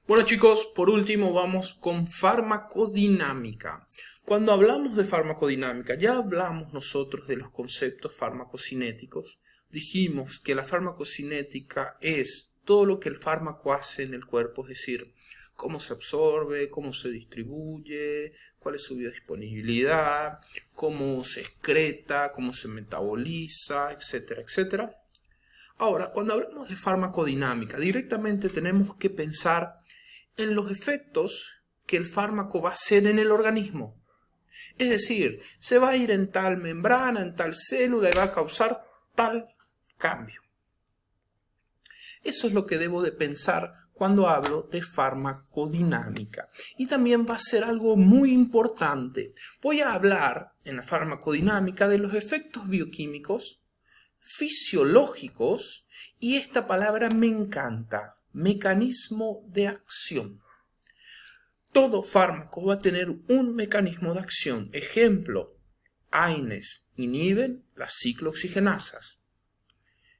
Bueno chicos, por último vamos con farmacodinámica. Cuando hablamos de farmacodinámica, ya hablamos nosotros de los conceptos farmacocinéticos. Dijimos que la farmacocinética es todo lo que el fármaco hace en el cuerpo, es decir, cómo se absorbe, cómo se distribuye, cuál es su biodisponibilidad, cómo se excreta, cómo se metaboliza, etcétera, etcétera. Ahora, cuando hablamos de farmacodinámica, directamente tenemos que pensar en los efectos que el fármaco va a hacer en el organismo. Es decir, se va a ir en tal membrana, en tal célula y va a causar tal cambio. Eso es lo que debo de pensar cuando hablo de farmacodinámica. Y también va a ser algo muy importante. Voy a hablar en la farmacodinámica de los efectos bioquímicos, fisiológicos y esta palabra me encanta, mecanismo de acción. Todo fármaco va a tener un mecanismo de acción. Ejemplo, AINES inhiben las ciclooxigenasas.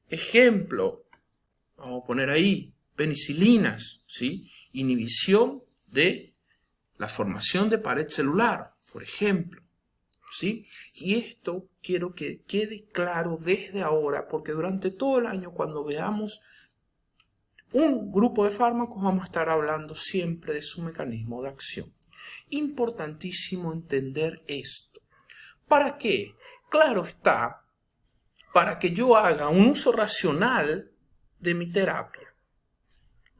Ejemplo, vamos a poner ahí, penicilinas, ¿sí? Inhibición de la formación de pared celular, por ejemplo, ¿sí? Y esto quiero que quede claro desde ahora, porque durante todo el año, cuando veamos un grupo de fármacos, vamos a estar hablando siempre de su mecanismo de acción. Importantísimo entender esto. ¿Para qué? Claro está, para que yo haga un uso racional de mi terapia.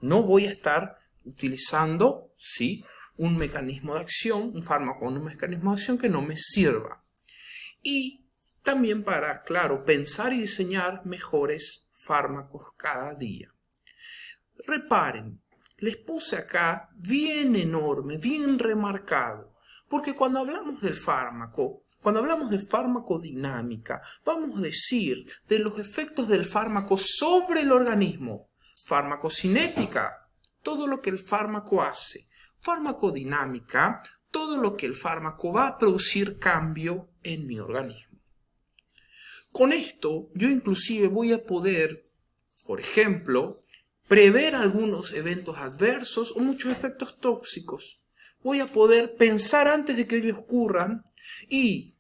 No voy a estar utilizando, ¿sí?, un mecanismo de acción, un fármaco con un mecanismo de acción que no me sirva. Y también para, claro, pensar y diseñar mejores fármacos cada día. Reparen, les puse acá bien enorme, bien remarcado, porque cuando hablamos del fármaco, cuando hablamos de farmacodinámica, vamos a decir de los efectos del fármaco sobre el organismo. Farmacocinética, todo lo que el fármaco hace. Farmacodinámica, todo lo que el fármaco va a producir cambio en mi organismo. Con esto, yo inclusive voy a poder, por ejemplo, prever algunos eventos adversos o muchos efectos tóxicos. Voy a poder pensar antes de que ellos ocurran y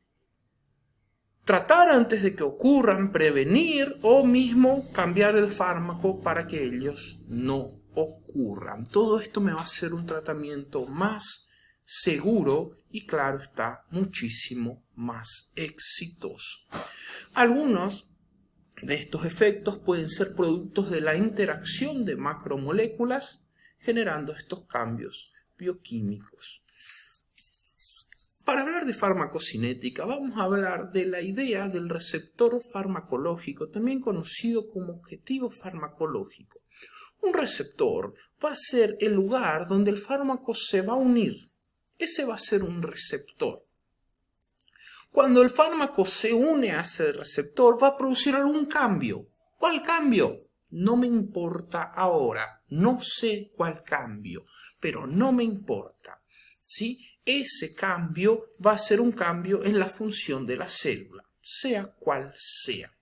tratar antes de que ocurran, prevenir o mismo cambiar el fármaco para que ellos no ocurran. Todo esto me va a hacer un tratamiento más seguro y, claro está, muchísimo más exitoso. Algunos de estos efectos pueden ser productos de la interacción de macromoléculas generando estos cambios bioquímicos. Para hablar de farmacocinética vamos a hablar de la idea del receptor farmacológico, también conocido como objetivo farmacológico. Un receptor va a ser el lugar donde el fármaco se va a unir. Ese va a ser un receptor. Cuando el fármaco se une a ese receptor, va a producir algún cambio. ¿Cuál cambio? No me importa ahora. No sé cuál cambio, pero no me importa. ¿Sí? Ese cambio va a ser un cambio en la función de la célula, sea cual sea.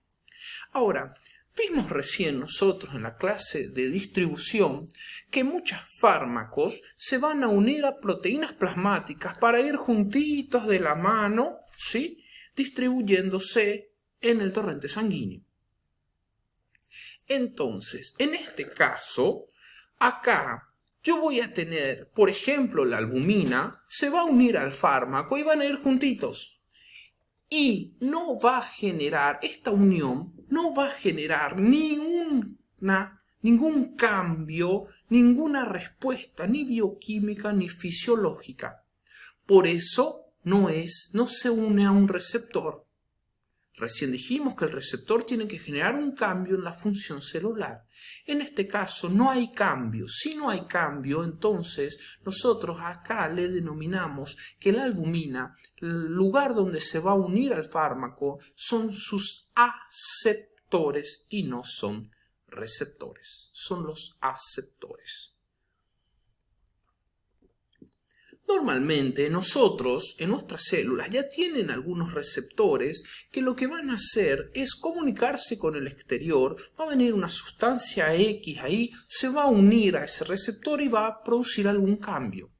Ahora, vimos recién nosotros en la clase de distribución que muchos fármacos se van a unir a proteínas plasmáticas para ir juntitos de la mano, ¿sí?, distribuyéndose en el torrente sanguíneo. Entonces, en este caso, acá yo voy a tener, por ejemplo, la albumina se va a unir al fármaco y van a ir juntitos. Y no va a generar, esta unión no va a generar ningún cambio, ninguna respuesta, ni bioquímica ni fisiológica. Por eso no se une a un receptor. Recién dijimos que el receptor tiene que generar un cambio en la función celular. En este caso no hay cambio. Si no hay cambio, entonces nosotros acá le denominamos que la albumina, el lugar donde se va a unir al fármaco, son sus aceptores y no son receptores. Son los aceptores. Normalmente nosotros, en nuestras células, ya tienen algunos receptores que lo que van a hacer es comunicarse con el exterior. Va a venir una sustancia X ahí, se va a unir a ese receptor y va a producir algún cambio.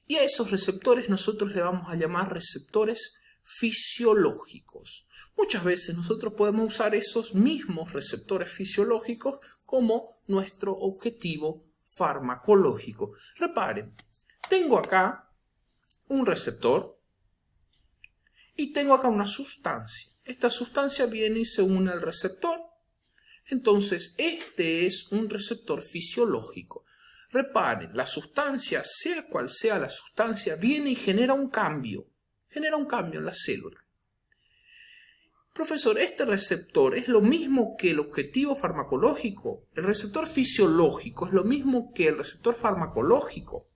Y a esos receptores nosotros le vamos a llamar receptores fisiológicos. Muchas veces nosotros podemos usar esos mismos receptores fisiológicos como nuestro objetivo farmacológico. Reparen, tengo acá un receptor y tengo acá una sustancia. Esta sustancia viene y se une al receptor. Entonces, este es un receptor fisiológico. Reparen, la sustancia, sea cual sea la sustancia, viene y genera un cambio. Genera un cambio en la célula. Profesor, ¿este receptor es lo mismo que el objetivo farmacológico? ¿El receptor fisiológico es lo mismo que el receptor farmacológico?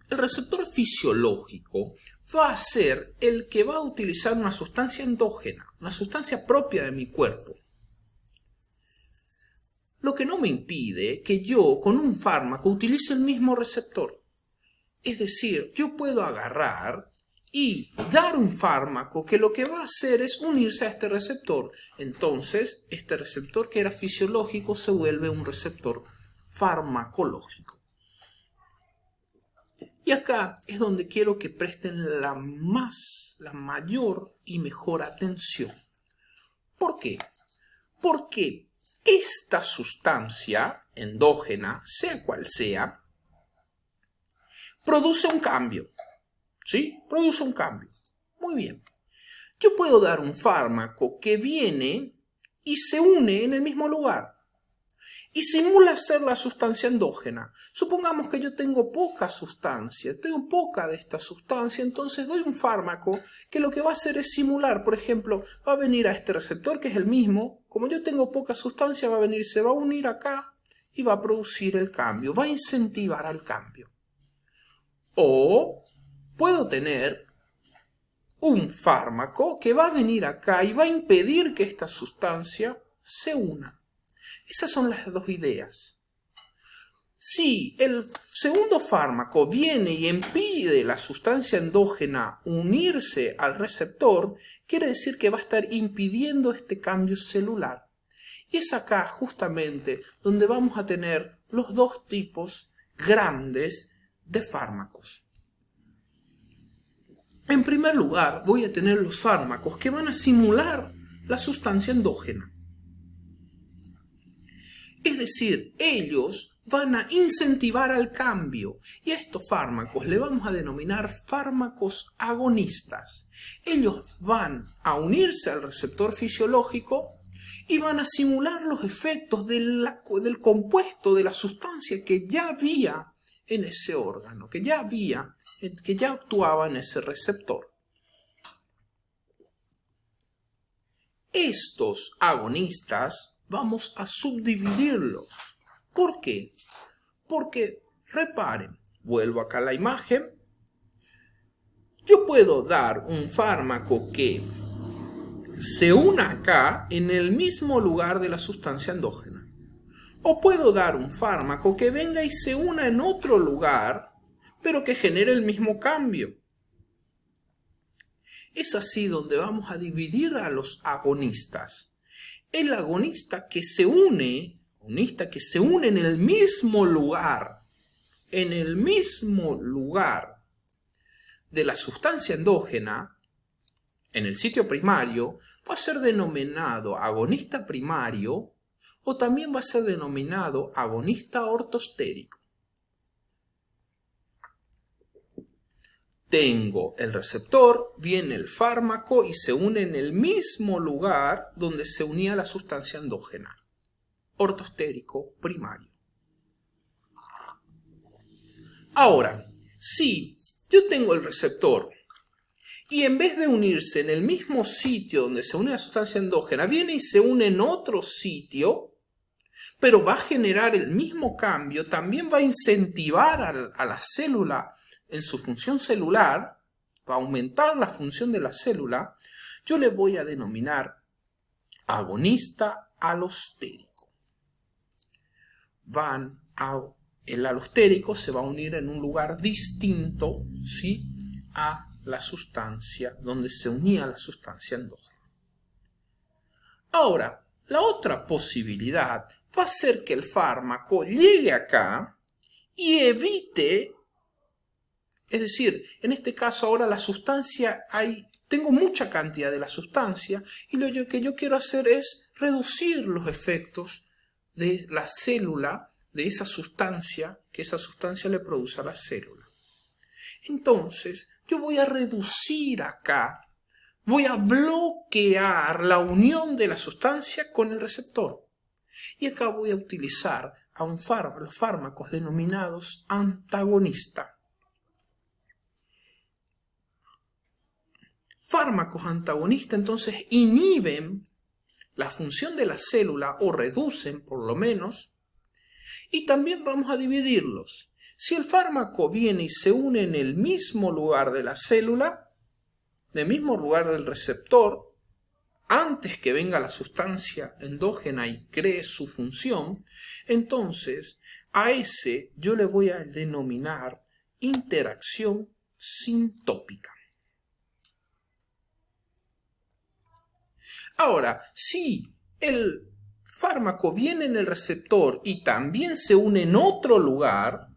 El receptor fisiológico va a ser el que va a utilizar una sustancia endógena, una sustancia propia de mi cuerpo. Lo que no me impide que yo con un fármaco utilice el mismo receptor. Es decir, yo puedo agarrar y dar un fármaco que lo que va a hacer es unirse a este receptor. Entonces, este receptor que era fisiológico se vuelve un receptor farmacológico. Y acá es donde quiero que presten la mayor y mejor atención. ¿Por qué? Porque esta sustancia endógena, sea cual sea, produce un cambio. ¿Sí? Produce un cambio. Muy bien. Yo puedo dar un fármaco que viene y se une en el mismo lugar y simula ser la sustancia endógena. Supongamos que yo tengo poca sustancia, tengo poca de esta sustancia, entonces doy un fármaco que lo que va a hacer es simular. Por ejemplo, va a venir a este receptor que es el mismo. Como yo tengo poca sustancia, va a venir, se va a unir acá y va a producir el cambio, va a incentivar al cambio. O puedo tener un fármaco que va a venir acá y va a impedir que esta sustancia se una. Esas son las dos ideas. Si el segundo fármaco viene y impide la sustancia endógena unirse al receptor, quiere decir que va a estar impidiendo este cambio celular. Y es acá justamente donde vamos a tener los dos tipos grandes de fármacos. En primer lugar, voy a tener los fármacos que van a simular la sustancia endógena. Es decir, ellos van a incentivar al cambio y a estos fármacos le vamos a denominar fármacos agonistas. Ellos van a unirse al receptor fisiológico y van a simular los efectos del compuesto de la sustancia que ya había en ese órgano, que ya actuaba en ese receptor. Estos agonistas vamos a subdividirlos. ¿Por qué? Porque, reparen, vuelvo acá a la imagen. Yo puedo dar un fármaco que se una acá en el mismo lugar de la sustancia endógena. O puedo dar un fármaco que venga y se una en otro lugar, pero que genere el mismo cambio. Es así donde vamos a dividir a los agonistas. El agonista que se une en el mismo lugar de la sustancia endógena, en el sitio primario, va a ser denominado agonista primario o también va a ser denominado agonista ortostérico. Tengo el receptor, viene el fármaco y se une en el mismo lugar donde se unía la sustancia endógena. Ortostérico primario. Ahora, si yo tengo el receptor y en vez de unirse en el mismo sitio donde se une la sustancia endógena, viene y se une en otro sitio, pero va a generar el mismo cambio, también va a incentivar a la célula en su función celular, va a aumentar la función de la célula, yo le voy a denominar agonista alostérico. Van a el alostérico se va a unir en un lugar distinto, ¿sí?, a la sustancia donde se unía la sustancia endógena. Ahora, la otra posibilidad va a ser que el fármaco llegue acá y evite, es decir, en este caso ahora la sustancia tengo mucha cantidad de la sustancia y lo que yo quiero hacer es reducir los efectos de la célula, de esa sustancia, que esa sustancia le produce a la célula. Entonces, yo voy a reducir acá, voy a bloquear la unión de la sustancia con el receptor. Y acá voy a utilizar a los fármacos denominados antagonistas. Fármacos antagonistas entonces inhiben la función de la célula o reducen por lo menos, y también vamos a dividirlos. Si el fármaco viene y se une en el mismo lugar de la célula, en el mismo lugar del receptor, antes que venga la sustancia endógena y cree su función, entonces a ese yo le voy a denominar interacción sintópica. Ahora, si el fármaco viene en el receptor y también se une en otro lugar,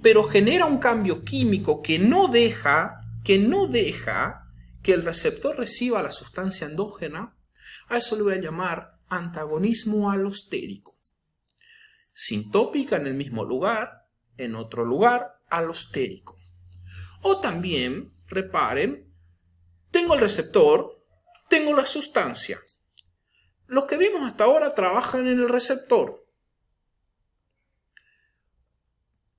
pero genera un cambio químico que no deja que el receptor reciba la sustancia endógena, a eso le voy a llamar antagonismo alostérico. Sintópica en el mismo lugar, en otro lugar, alostérico. O también, reparen, tengo el receptor, tengo la sustancia. Los que vimos hasta ahora trabajan en el receptor.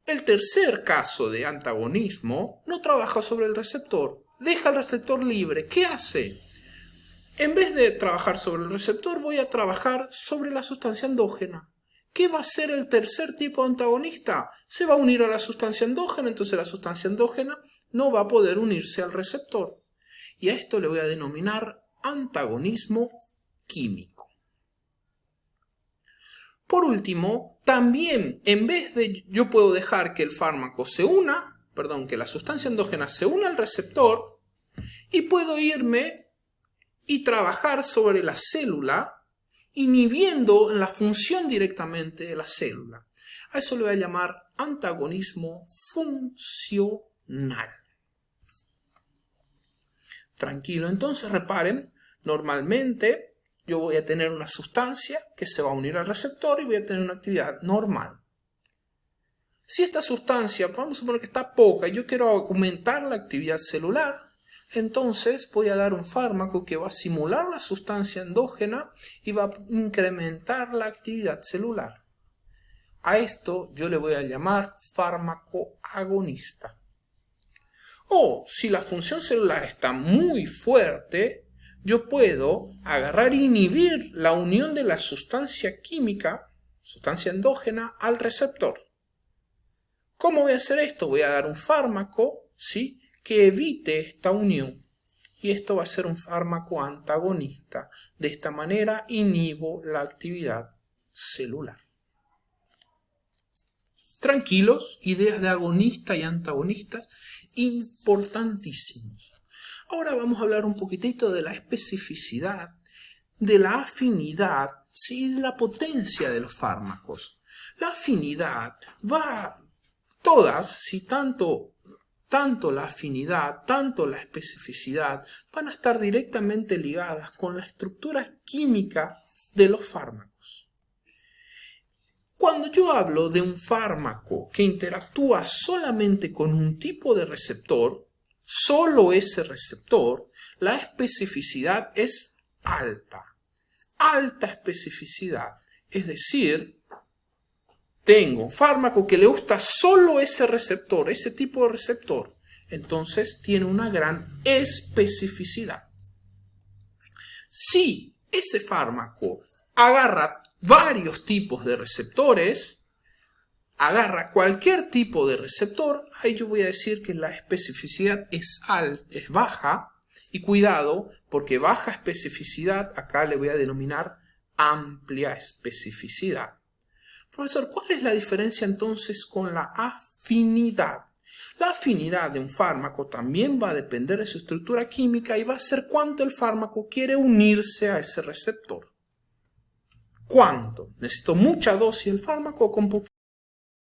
El tercer caso de antagonismo no trabaja sobre el receptor, deja el receptor libre. ¿Qué hace? En vez de trabajar sobre el receptor, voy a trabajar sobre la sustancia endógena. ¿Qué va a hacer el tercer tipo de antagonista? Se va a unir a la sustancia endógena, entonces la sustancia endógena no va a poder unirse al receptor. Y a esto le voy a denominar antagonismo químico. Por último, también en vez de yo puedo dejar que el fármaco que la sustancia endógena se una al receptor, y puedo irme y trabajar sobre la célula, inhibiendo la función directamente de la célula. A eso le voy a llamar antagonismo funcional. Tranquilo, entonces reparen, normalmente yo voy a tener una sustancia que se va a unir al receptor y voy a tener una actividad normal. Si esta sustancia, vamos a suponer que está poca y yo quiero aumentar la actividad celular, entonces voy a dar un fármaco que va a simular la sustancia endógena y va a incrementar la actividad celular. A esto yo le voy a llamar fármaco agonista. O si la función celular está muy fuerte, yo puedo agarrar e inhibir la unión de la sustancia química, sustancia endógena, al receptor. ¿Cómo voy a hacer esto? Voy a dar un fármaco, ¿sí?, que evite esta unión. Y esto va a ser un fármaco antagonista. De esta manera inhibo la actividad celular. Tranquilos, ideas de agonista y antagonistas importantísimos. Ahora vamos a hablar un poquitito de la especificidad, de la afinidad, ¿sí?, de la potencia de los fármacos. La afinidad todas, ¿sí?, tanto la afinidad, tanto la especificidad, van a estar directamente ligadas con la estructura química de los fármacos. Cuando yo hablo de un fármaco que interactúa solamente con un tipo de receptor, solo ese receptor, la especificidad es alta. Alta especificidad. Es decir, tengo un fármaco que le gusta solo ese receptor, ese tipo de receptor. Entonces tiene una gran especificidad. Si ese fármaco agarra varios tipos de receptores, agarra cualquier tipo de receptor, ahí yo voy a decir que la especificidad es baja, y cuidado, porque baja especificidad acá le voy a denominar amplia especificidad. Profesor, ¿cuál es la diferencia entonces con la afinidad? La afinidad de un fármaco también va a depender de su estructura química y va a ser cuánto el fármaco quiere unirse a ese receptor. ¿Cuánto? ¿Necesito mucha dosis del fármaco o con poquito?